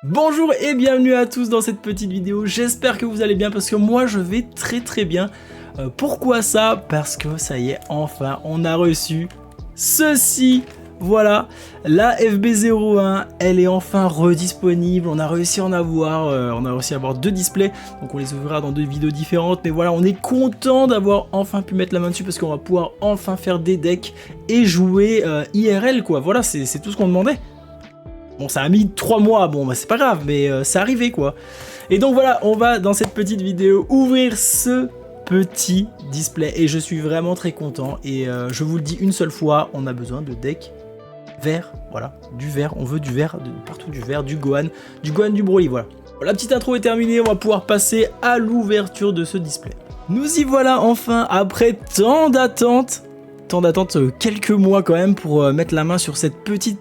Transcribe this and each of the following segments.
Bonjour et bienvenue à tous dans cette petite vidéo, j'espère que vous allez bien parce que moi je vais très bien. Pourquoi ça? Parce que ça y est, enfin on a reçu ceci. Voilà, la FB01, elle est enfin redisponible, on a réussi à en avoir, deux displays, donc on les ouvrira dans deux vidéos différentes, mais voilà, on est content d'avoir enfin pu mettre la main dessus parce qu'on va pouvoir enfin faire des decks et jouer IRL quoi, voilà, c'est tout ce qu'on demandait. Bon, ça a mis 3 mois, bon bah c'est pas grave, mais c'est arrivé quoi. Et donc voilà, on va dans cette petite vidéo ouvrir ce petit display et je suis vraiment très content. Et je vous le dis une seule fois, on a besoin de deck vert, voilà, du vert, on veut du vert, partout du vert, du Gohan, du Broly, voilà. La petite intro est terminée, on va pouvoir passer à l'ouverture de ce display. Nous y voilà enfin, après tant d'attente, quelques mois quand même pour mettre la main sur cette petite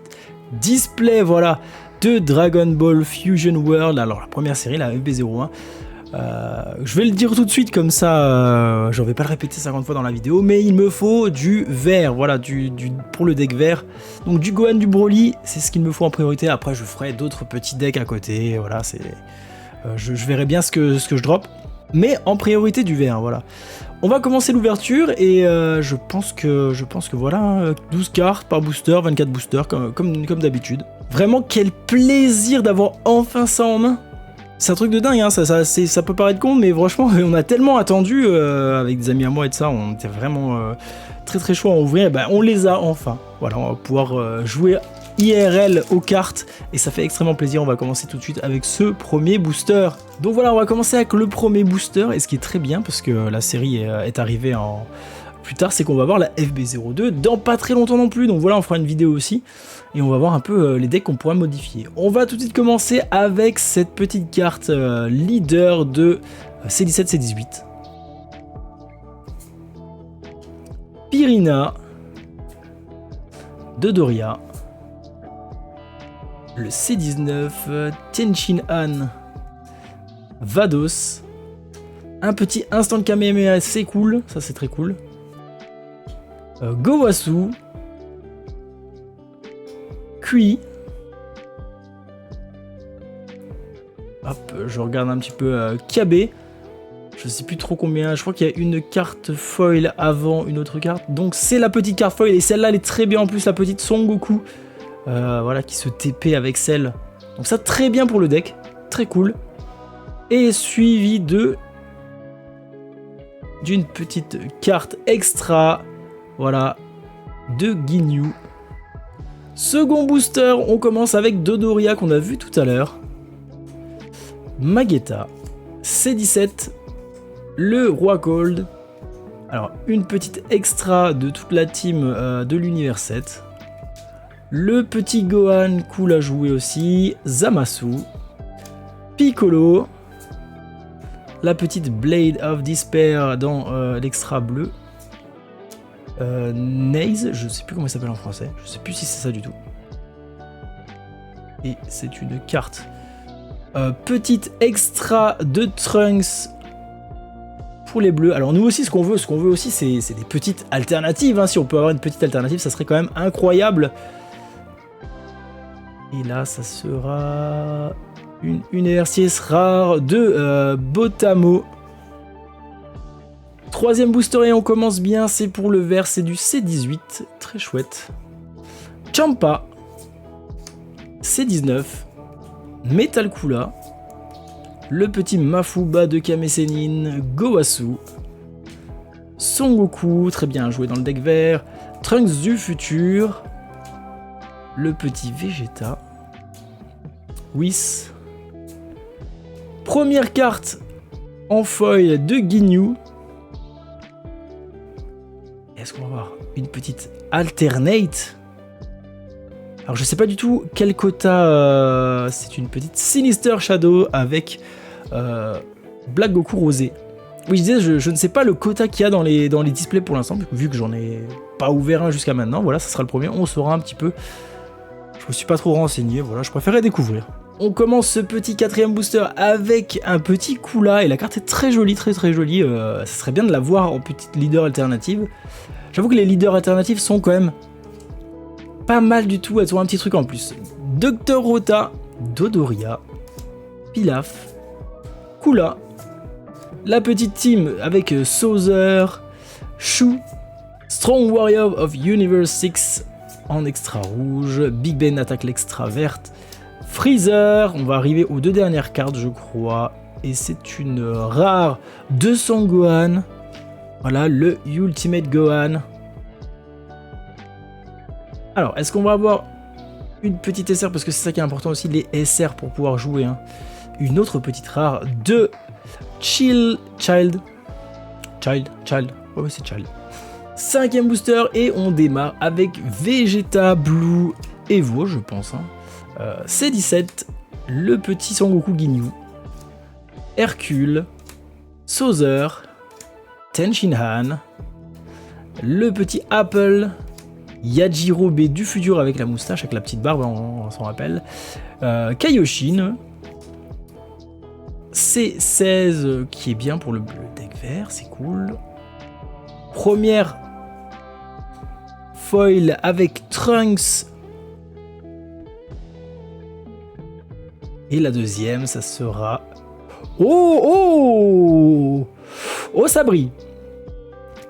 display, voilà, de Dragon Ball Fusion World. Alors la première série, la FB01, je vais le dire tout de suite comme ça, je vais pas le répéter 50 fois dans la vidéo, mais il me faut du vert, voilà, pour le deck vert, donc du Gohan, du Broly, c'est ce qu'il me faut en priorité. Après je ferai d'autres petits decks à côté, voilà, c'est je verrai bien ce que je drop, mais en priorité du vert, voilà. On va commencer l'ouverture et je pense que voilà, 12 cartes par booster, 24 boosters comme d'habitude. Vraiment quel plaisir d'avoir enfin ça en main. C'est un truc de dingue, hein, ça peut paraître con, mais franchement on a tellement attendu avec des amis à moi et de ça, on était vraiment très chaud à ouvrir, et ben, on les a enfin. Voilà, on va pouvoir jouer IRL aux cartes et ça fait extrêmement plaisir. On va commencer tout de suite avec ce premier booster. Donc voilà, on va commencer avec le premier booster et ce qui est très bien parce que la série est arrivée en plus tard, c'est qu'on va voir la FB02 dans pas très longtemps non plus. Donc voilà, on fera une vidéo aussi et on va voir un peu les decks qu'on pourra modifier. On va tout de suite commencer avec cette petite carte leader de C17 C18. Pirina, Dodoria, le C19, Tenshin Han, Vados, un petit instant Kamehameha, c'est cool, ça c'est très cool, Gowasu, Kui, hop, je regarde un petit peu Kabe, je sais plus trop combien, je crois qu'il y a une carte foil avant une autre carte, donc c'est la petite carte foil et celle-là elle est très bien en plus, la petite Son Goku. Voilà, qui se TP avec celle. Donc ça, très bien pour le deck. Très cool. Et suivi d'une petite carte extra. Voilà. De Ginyu. Second booster, on commence avec Dodoria qu'on a vu tout à l'heure. Magetta. C17. Le Roi Cold. Alors, une petite extra de toute la team de l'univers 7. Le petit Gohan, cool à jouer aussi. Zamasu. Piccolo. La petite Blade of Despair dans l'extra bleu. Naze, je sais plus comment il s'appelle en français. Je sais plus si c'est ça du tout. Et c'est une carte. Petite extra de Trunks pour les bleus. Alors nous aussi, ce qu'on veut aussi, c'est des petites alternatives. Hein. Si on peut avoir une petite alternative, ça serait quand même incroyable. Et là, ça sera une RCS rare de Botamo. Troisième booster et on commence bien, c'est pour le vert, c'est du C18, très chouette. Champa, C19, Metal Kula, le petit Mafuba de Kame Sennin, Gowasu, Son Goku, très bien joué dans le deck vert, Trunks du futur, le petit Vegeta, Whis, première carte en foil de Ginyu. Est-ce qu'on va avoir une petite alternate? Alors je sais pas du tout quel quota, c'est une petite Sinister Shadow avec Black Goku rosé. Oui, je disais, je ne sais pas le quota qu'il y a dans les displays pour l'instant, vu que j'en ai pas ouvert un jusqu'à maintenant. Voilà, ça sera le premier, on saura un petit peu. Je me suis pas trop renseigné, voilà, je préférais découvrir. On commence ce petit quatrième booster avec un petit Kula et la carte est très jolie, très jolie. Ça serait bien de la voir en petite leader alternative. J'avoue que les leaders alternatifs sont quand même pas mal du tout, elles ont un petit truc en plus. Dr Rota, Dodoria, Pilaf, Kula, la petite team avec Sauzer, Shu, Strong Warrior of Universe 6 en extra rouge, Big Ben attaque l'extra verte, Freezer, on va arriver aux deux dernières cartes je crois, et c'est une rare de Son Gohan, voilà le Ultimate Gohan. Alors est-ce qu'on va avoir une petite SR, parce que c'est ça qui est important aussi, les SR pour pouvoir jouer, hein. Une autre petite rare de Child, ouais c'est Child. 5e booster et on démarre avec Vegeta Blue Evo je pense, hein. C17, le petit Son Goku Ginyu, Hercule, Sauzer, Tenshinhan, le petit Apple, Yajiro B du futur avec la moustache, avec la petite barbe, on s'en rappelle, Kaioshin, C16 qui est bien pour le deck vert, c'est cool. Première foil avec Trunks. Et la deuxième, ça sera... Oh Sabri.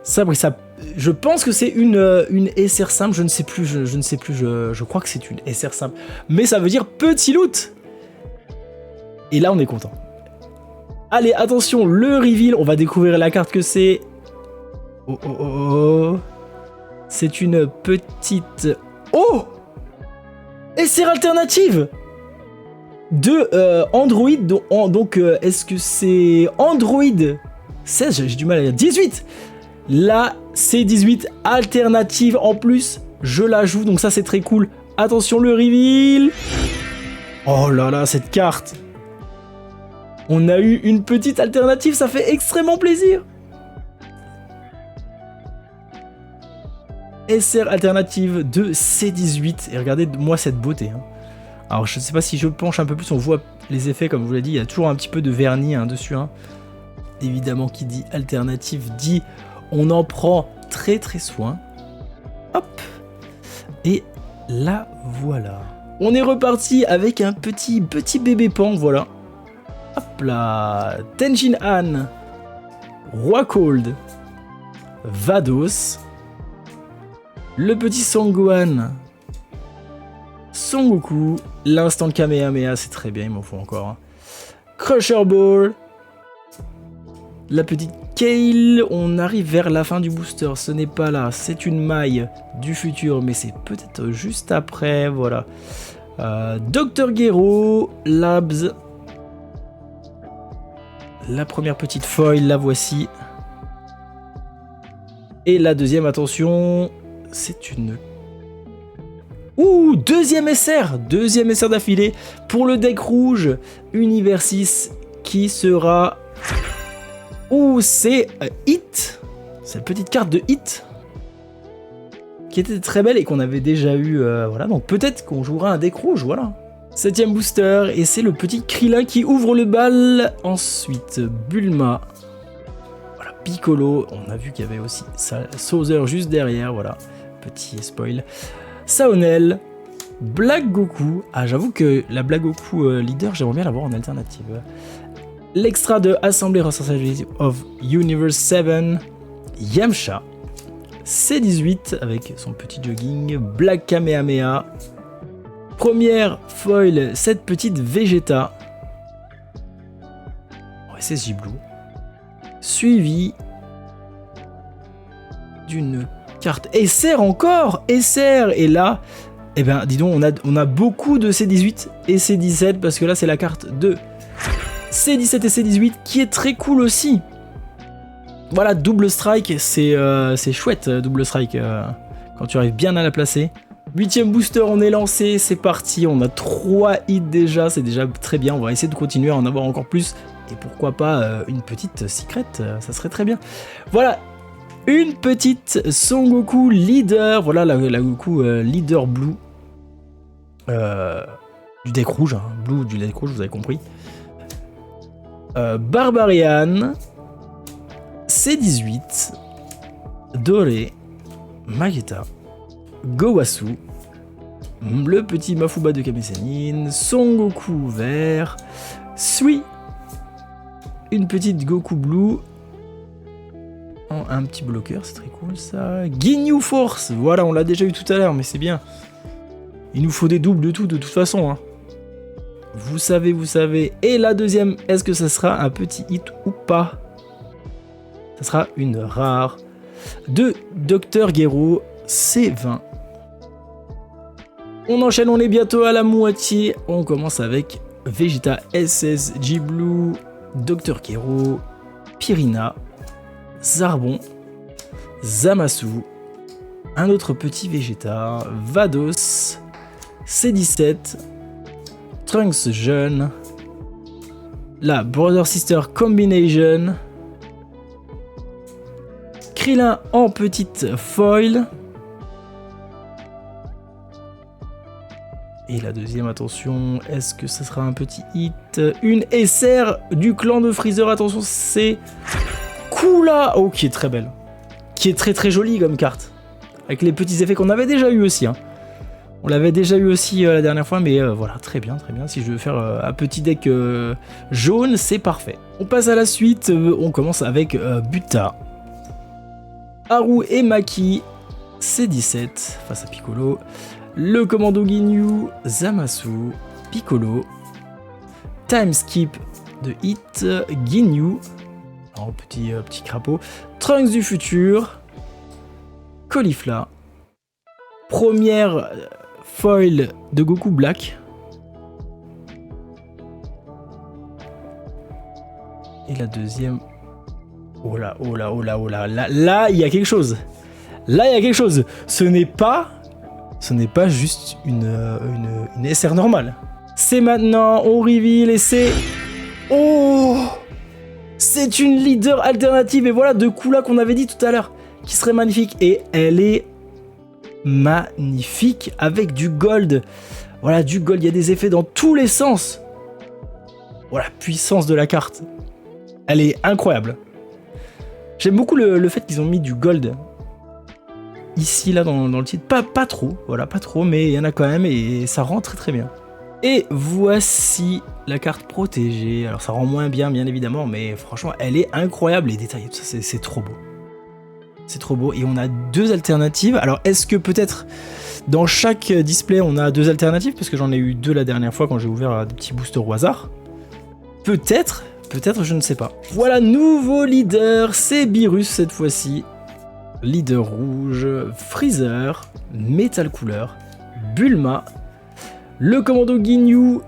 Sabri, ça... Je pense que c'est une SR simple, je ne sais plus, je crois que c'est une SR simple. Mais ça veut dire petit loot. Et là, on est content. Allez, attention, le reveal, on va découvrir la carte que c'est. Oh. C'est une petite... Oh SR alternative de Android, donc est-ce que c'est Android 16, j'ai du mal à dire, 18. La C18 alternative en plus, je la joue, donc ça c'est très cool. Attention le reveal. Oh là là, cette carte. On a eu une petite alternative, ça fait extrêmement plaisir. SR alternative de C18. Et regardez-moi cette beauté. Hein. Alors je ne sais pas si je penche un peu plus, on voit les effets comme je vous l'ai dit, il y a toujours un petit peu de vernis hein, dessus. Hein. Évidemment qui dit alternative dit on en prend très soin. Hop. Et là voilà. On est reparti avec un petit bébé pan, voilà. Hop là. Tenshinhan, Roi Cold, Vados, le petit Son Gohan, Son Goku, l'instant Kamehameha, c'est très bien, il m'en faut encore. Hein. Crusher Ball, la petite Kale, on arrive vers la fin du booster, ce n'est pas là, c'est une maille du futur, mais c'est peut-être juste après, voilà. Dr Gero, Labs, la première petite foil, la voici. Et la deuxième, attention, c'est une... Ouh, deuxième SR d'affilée pour le deck rouge, Univers 6, qui sera... Ouh, c'est Hit, cette petite carte de Hit, qui était très belle et qu'on avait déjà eu, voilà, donc peut-être qu'on jouera un deck rouge, voilà. 7e booster, et c'est le petit Krillin qui ouvre le bal. Ensuite, Bulma. Voilà, Piccolo. On a vu qu'il y avait aussi Sauzer juste derrière, voilà. Petit spoil. Saonel. Black Goku. Ah, j'avoue que la Black Goku leader, j'aimerais bien l'avoir en alternative. L'extra de Assemblée Recentralisée of Universe 7. Yamcha. C18 avec son petit jogging. Black Kamehameha. Première foil, cette petite Vegeta. SSJ Blue. Suivi d'une carte SR encore. SR. Et là, eh ben, dis donc, on a beaucoup de C18 et C17 parce que là, c'est la carte de C17 et C18 qui est très cool aussi. Voilà, double strike, c'est chouette, double strike, quand tu arrives bien à la placer. 8e booster, on est lancé, c'est parti, on a 3 hits déjà, c'est déjà très bien, on va essayer de continuer à en avoir encore plus, et pourquoi pas une petite secret, ça serait très bien. Voilà, une petite Son Goku leader, voilà la Goku leader blue, du deck rouge, hein, blue du deck rouge, vous avez compris. Barbarian, C18, Doré, Mageta, Gowasu, le petit Mafuba de Kame Sennin, Son Goku vert, Sui. Une petite Goku Blue. Un petit bloqueur, c'est très cool ça. Ginyu Force. Voilà, on l'a déjà eu tout à l'heure, mais c'est bien. Il nous faut des doubles de tout, de toute façon. Hein. Vous savez, vous savez. Et la deuxième, est-ce que ça sera un petit hit ou pas? Ça sera une rare de Dr Gero C20. On enchaîne, on est bientôt à la moitié. On commence avec Vegeta SSG Blue, Dr Gero, Pirina, Zarbon, Zamasu, un autre petit Vegeta, Vados, C17, Trunks Jeune, la Brother Sister Combination, Krillin en petite foil. Et la deuxième, attention, est-ce que ça sera un petit hit? Une SR du clan de Freezer, attention, c'est Kula. Oh, qui est très belle. Qui est très très jolie comme carte. Avec les petits effets qu'on avait déjà eu aussi. Hein. On l'avait déjà eu aussi la dernière fois, mais voilà, très bien, très bien. Si je veux faire un petit deck jaune, c'est parfait. On passe à la suite, on commence avec Buta. Haru et Maki, C17 face à Piccolo. Le commando Ginyu, Zamasu, Piccolo. Time Skip de Hit, Ginyu. Alors, petit crapaud. Trunks du futur. Caulifla. Première foil de Goku Black. Et la deuxième. Oh là, oh là, oh là, oh là. Là, il y a quelque chose. Là, il y a quelque chose. Ce n'est pas juste une SR normale. C'est maintenant, on reveal et c'est... Oh! C'est une leader alternative. Et voilà, de Kula qu'on avait dit tout à l'heure. Qui serait magnifique. Et elle est magnifique avec du gold. Voilà, du gold. Il y a des effets dans tous les sens. Voilà, puissance de la carte. Elle est incroyable. J'aime beaucoup le fait qu'ils ont mis du gold ici, là, dans le titre. Pas trop, voilà, pas trop, mais il y en a quand même et ça rend très très bien. Et voici la carte protégée. Alors ça rend moins bien, bien évidemment, mais franchement, elle est incroyable. Les détails, tout ça, c'est trop beau. C'est trop beau. Et on a deux alternatives. Alors, est-ce que peut-être dans chaque display, on a deux alternatives? Parce que j'en ai eu deux la dernière fois quand j'ai ouvert des petits boosters au hasard. Peut-être, je ne sais pas. Voilà, nouveau leader, c'est Beerus cette fois-ci. Leader rouge, Freezer, Metal Cooler, Bulma, le commando Ginyu,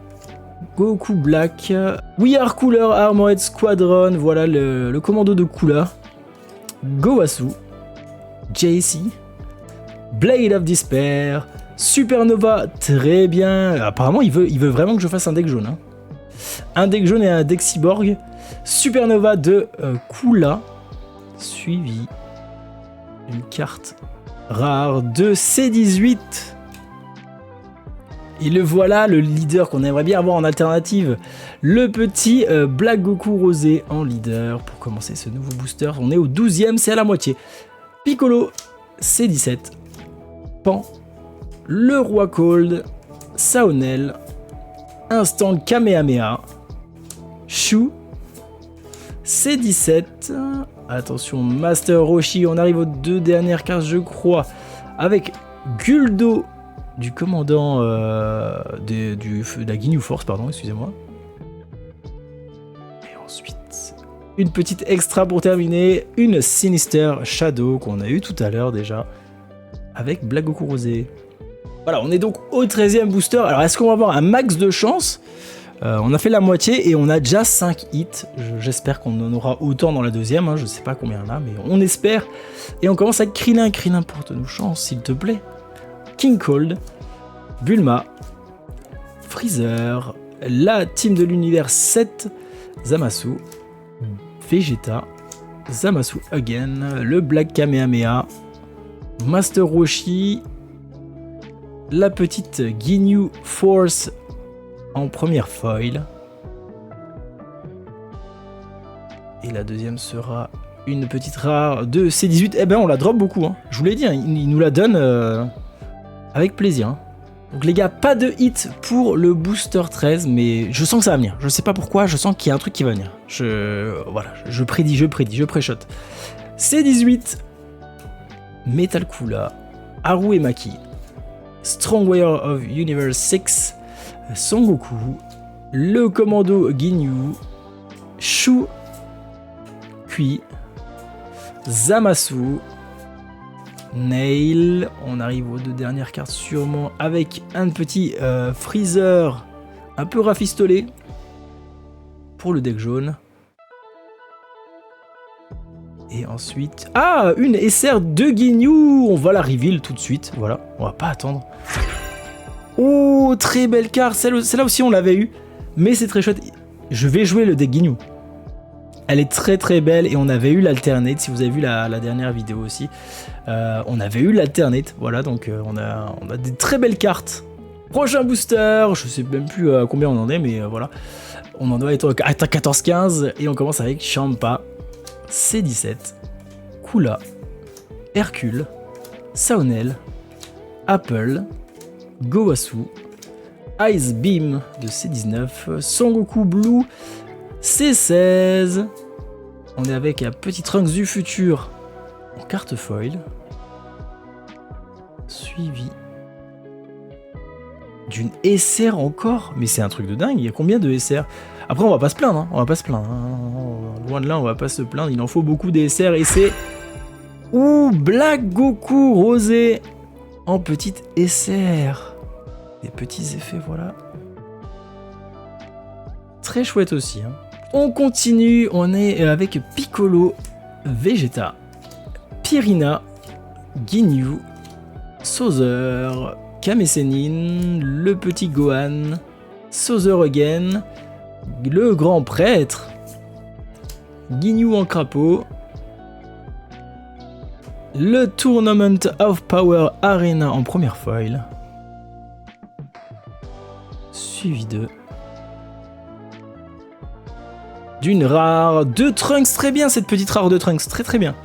Goku Black, We Are Cooler Armored Squadron, voilà le commando de Cooler, Gowasu, JC, Blade of Despair, Supernova, très bien. Apparemment, il veut vraiment que je fasse un deck jaune. Hein. Un deck jaune et un deck cyborg. Supernova de Kula, suivi une carte rare de C18. Et le voilà, le leader qu'on aimerait bien avoir en alternative. Le petit Black Goku Rosé en leader pour commencer ce nouveau booster. On est au 12e, c'est à la moitié. Piccolo, C17. Pan, le Roi Cold, Saonel, Instant Kamehameha, Shu, C17. Attention, Master Roshi, on arrive aux deux dernières cartes, je crois, avec Guldo du commandant de la Ginyu Force, pardon, excusez-moi. Et ensuite, une petite extra pour terminer, une Sinister Shadow qu'on a eu tout à l'heure déjà, avec Black Goku Rosé. Voilà, on est donc au 13e booster. Alors, est-ce qu'on va avoir un max de chance? On a fait la moitié et on a déjà 5 hits. J'espère qu'on en aura autant dans la deuxième. Hein. Je sais pas combien il y en a, mais on espère. Et on commence avec Krillin. Krillin, porte-nous chance, s'il te plaît. King Cold, Bulma, Freezer, la team de l'univers 7, Zamasu, Vegeta, Zamasu again, le Black Kamehameha, Master Roshi, la petite Ginyu Force en première foil. Et la deuxième sera une petite rare de C18. Eh ben on la drop beaucoup, hein. Je vous l'ai dit, hein, il nous la donne avec plaisir. Hein. Donc les gars, pas de hit pour le booster 13, mais je sens que ça va venir. Je sais pas pourquoi, je sens qu'il y a un truc qui va venir. Voilà, je prédis, je pré-shot. C18, Metal Kula, Haru et Maki, Strong Warrior of Universe 6, Son Goku, le commando Ginyu, Shu, Kui, Zamasu, Nail. On arrive aux deux dernières cartes sûrement avec un petit Freezer un peu rafistolé pour le deck jaune. Et ensuite... Ah, une SR de Ginyu. On va la reveal tout de suite. Voilà, on va pas attendre. Oh, très belle carte. Celle-là aussi, on l'avait eu. Mais c'est très chouette. Je vais jouer le deck Ginyu. Elle est très très belle et on avait eu l'alternate. Si vous avez vu la dernière vidéo aussi, on avait eu l'alternate. Voilà, donc on a des très belles cartes. Prochain booster. Je sais même plus à combien on en est, mais voilà. On en doit être à 14-15. Et on commence avec Champa. C17, Kula, Hercule, Saonel, Apple, Gowasu, Ice Beam de C19, Son Goku Blue, C16. On est avec un petit Trunks du futur en carte foil, suivi d'une SR encore. Mais c'est un truc de dingue, il y a combien de SR? Après, on va pas se plaindre, hein. On va pas se plaindre. Hein. Loin de là, on va pas se plaindre. Il en faut beaucoup des SR et c'est... Ouh, Black Goku rosé en petite SR. Des petits effets, voilà. Très chouette aussi. Hein. On continue, on est avec Piccolo, Vegeta, Pirina, Ginyu, Sauzer, Kame Sennin, le petit Gohan, Sauzer again, le grand prêtre, Ginyu en crapaud, le Tournament of Power Arena en première foil, suivi d'une rare de Trunks. Très bien cette petite rare de Trunks, très très bien.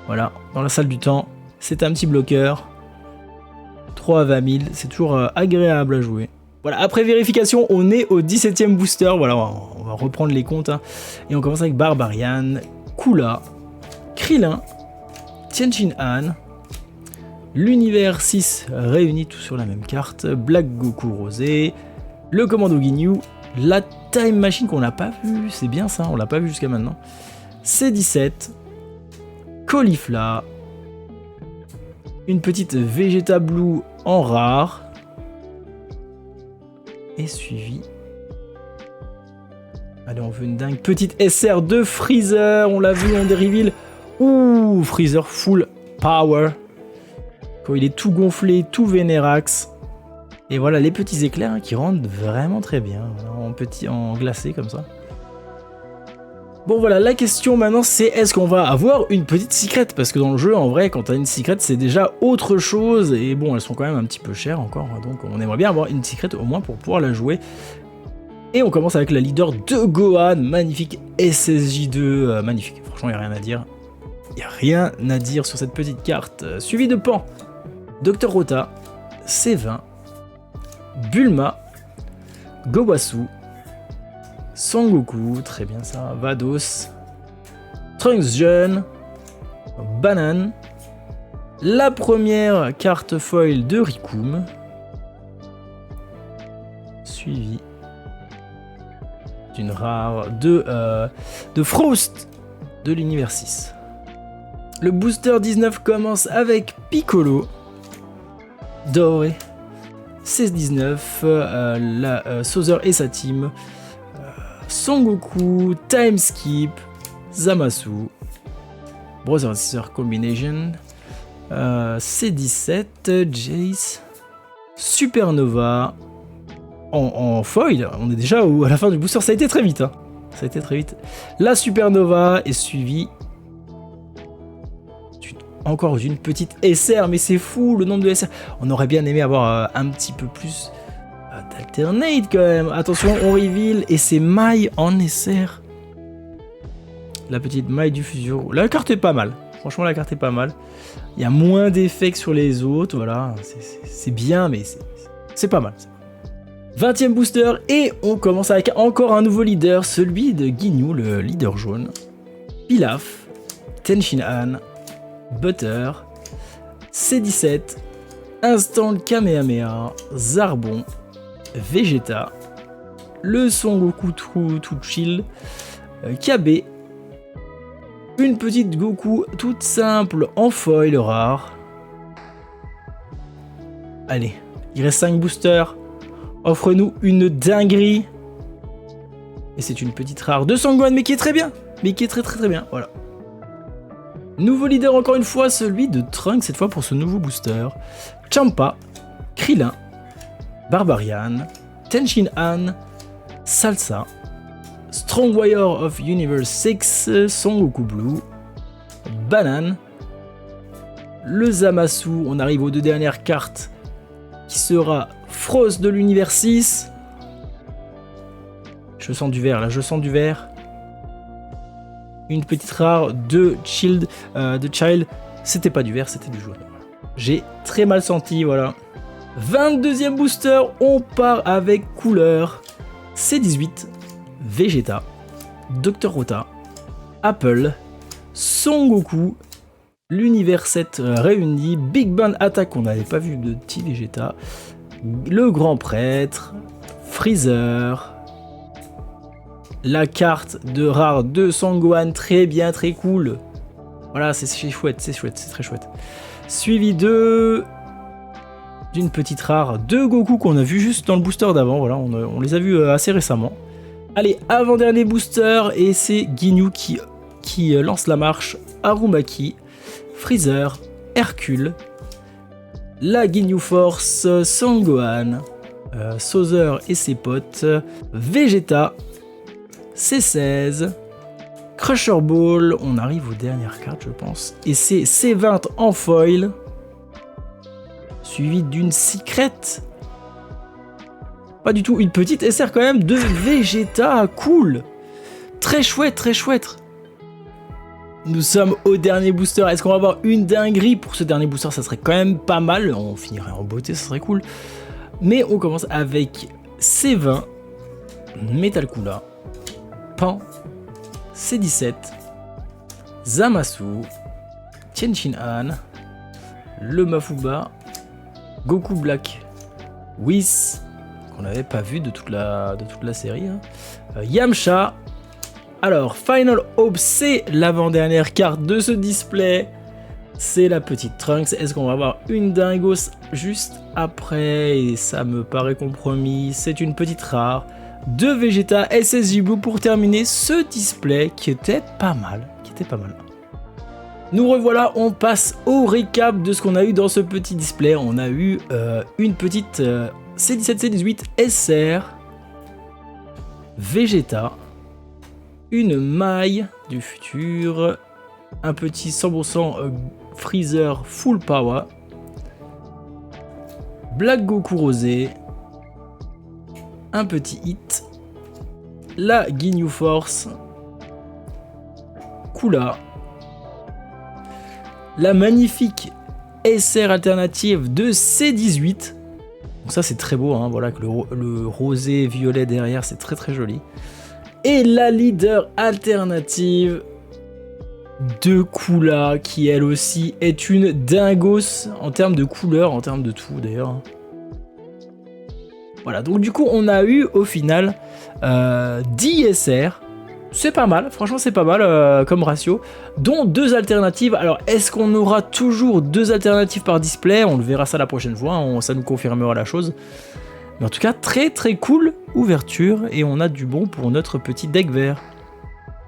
Voilà, dans la salle du temps, c'est un petit bloqueur, 3 à 20 000, c'est toujours agréable à jouer. Voilà, après vérification, on est au 17e booster. Voilà, on va reprendre les comptes. Hein. Et on commence avec Barbarian, Kula, Krillin, Tien Han, l'univers 6 réunis tout sur la même carte, Black Goku rosé, le commando Ginyu, la Time Machine qu'on n'a pas vu, c'est bien ça, on l'a pas vu jusqu'à maintenant, C17, Caulifla, une petite Vegeta Blue en rare, et suivi. Allez, on veut une dingue petite SR de Freezer. On l'a vu en des reveals. Ouh, Freezer full power. Quand il est tout gonflé, tout Vénérax. Et voilà les petits éclairs hein, qui rendent vraiment très bien. En glacé comme ça. Bon voilà, la question maintenant c'est est-ce qu'on va avoir une petite secret? Parce que dans le jeu, en vrai, quand t'as une secret, c'est déjà autre chose. Et bon, elles sont quand même un petit peu chères encore. Donc on aimerait bien avoir une secret au moins pour pouvoir la jouer. Et on commence avec la leader de Gohan. Magnifique SSJ2. Magnifique. Franchement, il n'y a rien à dire. Il n'y a rien à dire sur cette petite carte. Suivi de Pan. Dr Rota. C20. Bulma. Gowasu. Son Goku, très bien ça, Vados, Trunks jeune, Banane, la première carte foil de Rikum, suivi d'une rare de Frost de l'univers 6. Le booster 19 commence avec Piccolo, doré, 16-19, la Sauzer et sa team, Son Goku, Time Skip, Zamasu, Brother and Sister Combination, C17, Jace, Supernova, en foil, on est déjà à la fin du booster, ça a été très vite. Hein. Ça a été très vite. La Supernova est suivie encore d'une petite SR, mais c'est fou le nombre de SR. On aurait bien aimé avoir un petit peu plus d'alternate quand même. Attention, on reveal et c'est Mai en SR. La petite Mai du fusion. La carte est pas mal. Franchement, la carte est pas mal. Il y a moins d'effets que sur les autres, voilà. C'est bien, mais c'est pas mal. 20e booster, et on commence avec encore un nouveau leader, celui de Ginyu, le leader jaune. Pilaf, Tenshinhan, Butter, C17, Instant Kamehameha, Zarbon, Vegeta, le Son Goku tout chill, KB, une petite Goku toute simple en foil rare. Allez, il reste 5 boosters. Offre-nous une dinguerie. Et c'est une petite rare de Sangohan, mais qui est très bien. Mais qui est très bien, voilà. Nouveau leader encore une fois, celui de Trunks, cette fois pour ce nouveau booster. Champa, Krillin, Barbarian, Tenshinhan, Salsa, Strong Warrior of Universe 6, Son Goku Blue, Banane, le Zamasu, on arrive aux deux dernières cartes, qui sera Frost de l'univers 6. Je sens du vert, là, je sens du vert. Une petite rare de Child, c'était pas du vert, c'était du jaune. J'ai très mal senti, voilà. 22e booster, on part avec couleur C18, Vegeta, Dr Rota, Apple, Son Goku, l'univers 7 réuni, Big Bang Attack, on n'avait pas vu de petit Vegeta, le Grand Prêtre, Freezer, la carte de rare de Sangohan, très bien, très cool. Voilà, c'est chouette, c'est très chouette. Suivi d'une petite rare de Goku qu'on a vu juste dans le booster d'avant, voilà, on les a vus assez récemment. Allez, avant-dernier booster, et c'est Ginyu qui lance la marche. Harumaki, Freezer, Hercule, la Ginyu Force, Sangohan, Sauzer et ses potes, Vegeta, C16, Crusher Ball, on arrive aux dernières cartes je pense, et c'est C20 en foil, suivi d'une Secret. Pas du tout, une petite SR quand même de Vegeta, cool. Très chouette, très chouette. Nous sommes au dernier booster, est-ce qu'on va avoir une dinguerie pour ce dernier booster? Ça serait quand même pas mal, on finirait en beauté, ça serait cool. Mais on commence avec C20, Metal Kula, Pan, C17, Zamasu, Tenshinhan, le Mafuba, Goku Black, Whis, qu'on n'avait pas vu de toute la série, hein. Yamcha. Alors, Final Hope, c'est l'avant-dernière carte de ce display. C'est la petite Trunks. Est-ce qu'on va avoir une dingos juste après? Et ça me paraît compromis. C'est une petite rare de Vegeta SSJ Blue pour terminer ce display qui était pas mal. Nous revoilà, on passe au récap de ce qu'on a eu dans ce petit display. On a eu une petite C17, C18 SR, Vegeta, une maille du futur, un petit 100% Freezer Full Power, Black Goku Rosé, un petit hit, la Ginyu Force, Kula, la magnifique SR alternative de C18. Donc ça c'est très beau, hein, voilà, que le rosé violet derrière, c'est très joli. Et la leader alternative de Kula, qui elle aussi est une dingos en termes de couleur, en termes de tout d'ailleurs. Voilà, donc du coup on a eu au final 10 SR. C'est pas mal, franchement c'est pas mal comme ratio, dont 2 alternatives. Alors est-ce qu'on aura toujours 2 alternatives par display? On le verra ça la prochaine fois, ça nous confirmera la chose. Mais en tout cas très cool ouverture, et on a du bon pour notre petit deck vert.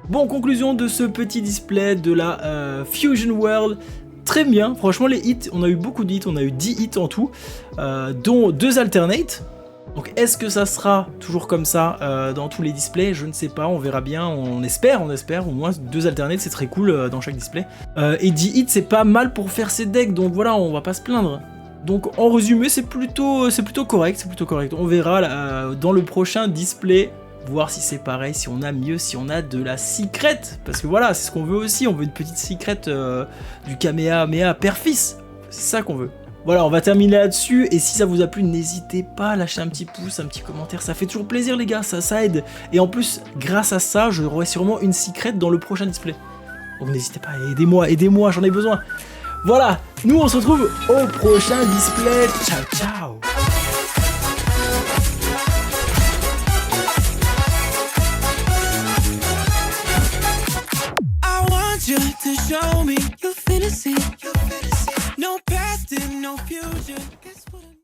Bon, conclusion de ce petit display de la Fusion World. Très bien, franchement les hits, on a eu beaucoup de hits, on a eu 10 hits en tout, dont 2 alternates. Donc est-ce que ça sera toujours comme ça dans tous les displays? Je ne sais pas, on verra bien, on espère, au moins 2 alternates, c'est très cool dans chaque display. Et 10 hits, c'est pas mal pour faire ces decks, donc voilà, on va pas se plaindre. Donc en résumé, c'est plutôt correct, On verra dans le prochain display voir si c'est pareil, si on a mieux, si on a de la secret. Parce que voilà, c'est ce qu'on veut aussi, on veut une petite secret du Kamehameha père-fils. C'est ça qu'on veut. Voilà, on va terminer là-dessus, et si ça vous a plu, n'hésitez pas à lâcher un petit pouce, un petit commentaire, ça fait toujours plaisir les gars, ça aide. Et en plus, grâce à ça, j'aurai sûrement une secret dans le prochain display. Donc n'hésitez pas, aidez-moi, j'en ai besoin. Voilà, nous on se retrouve au prochain display, ciao ciao. To show me your fantasy, no past and no future.